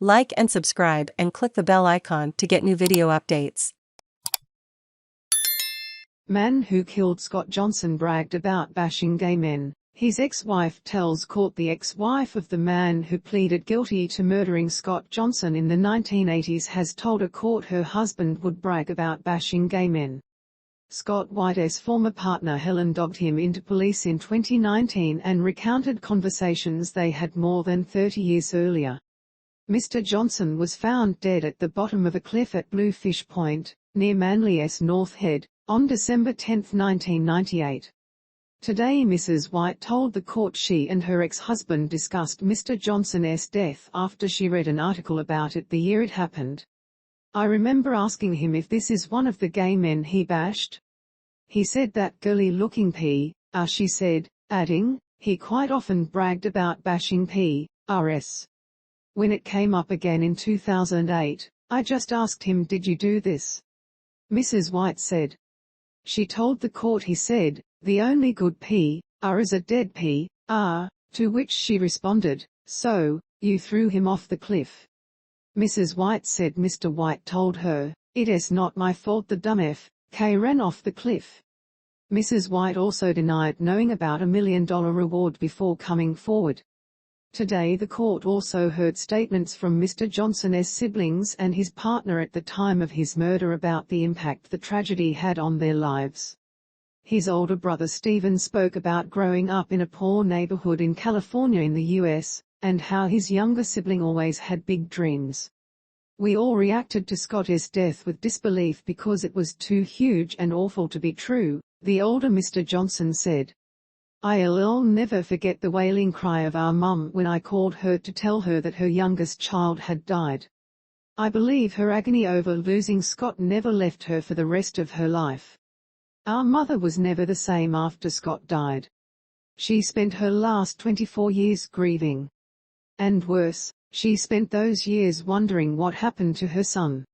Like and subscribe and click the bell icon to get new video updates. Man who killed Scott Johnson bragged about bashing gay men. His ex-wife tells court the ex-wife of the man who pleaded guilty to murdering Scott Johnson in the 1980s has told a court her husband would brag about bashing gay men. Scott White's former partner Helen dogged him into police in 2019 and recounted conversations they had more than 30 years earlier. Mr. Johnson was found dead at the bottom of a cliff at Bluefish Point, near Manly's North Head, on December 10, 1998. Today Mrs. White told the court she and her ex-husband discussed Mr. Johnson's death after she read an article about it the year it happened. "I remember asking him if this is one of the gay men he bashed. He said that girly-looking she said, adding, he quite often bragged about bashing PRs. When it came up again in 2008, I just asked him, did you do this? Mrs. White said. She told the court he said, the only good PR is a dead PR, to which she responded, so, you threw him off the cliff. Mrs. White said Mr. White told her, it is not my fault the dumb FK ran off the cliff. Mrs. White also denied knowing about $1 million reward before coming forward. Today the court also heard statements from Mr. Johnson's siblings and his partner at the time of his murder about the impact the tragedy had on their lives. His older brother Stephen spoke about growing up in a poor neighborhood in California in the US, and how his younger sibling always had big dreams. We all reacted to Scott's death with disbelief because it was too huge and awful to be true, the older Mr. Johnson said. I'll never forget the wailing cry of our mum when I called her to tell her that her youngest child had died. I believe her agony over losing Scott never left her for the rest of her life. Our mother was never the same after Scott died. She spent her last 24 years grieving. And worse, she spent those years wondering what happened to her son.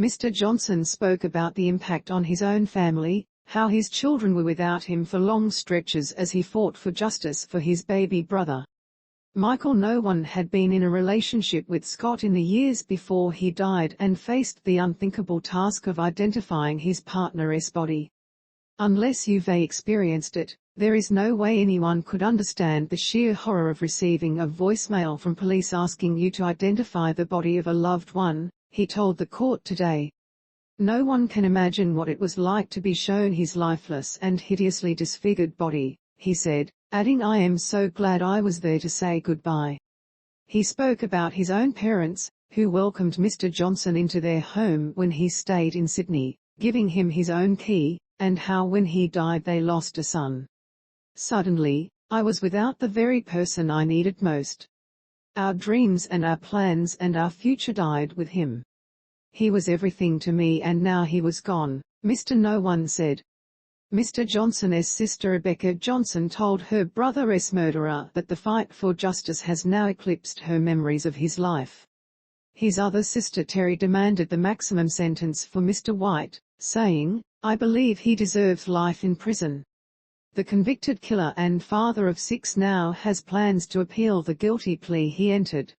Mr. Johnson spoke about the impact on his own family, how his children were without him for long stretches as he fought for justice for his baby brother. Michael No One had been in a relationship with Scott in the years before he died and faced the unthinkable task of identifying his partner's body. Unless you've experienced it, there is no way anyone could understand the sheer horror of receiving a voicemail from police asking you to identify the body of a loved one, he told the court today. No one can imagine what it was like to be shown his lifeless and hideously disfigured body, he said, adding, I am so glad I was there to say goodbye. He spoke about his own parents, who welcomed Mr. Johnson into their home when he stayed in Sydney, giving him his own key, and how when he died they lost a son. Suddenly, I was without the very person I needed most. Our dreams and our plans and our future died with him. He was everything to me and now he was gone, Mr. No One said. Mr. Johnson's sister Rebecca Johnson told her brother's murderer that the fight for justice has now eclipsed her memories of his life. His other sister Terry demanded the maximum sentence for Mr. White, saying, I believe he deserves life in prison. The convicted killer and father of 6 now has plans to appeal the guilty plea he entered.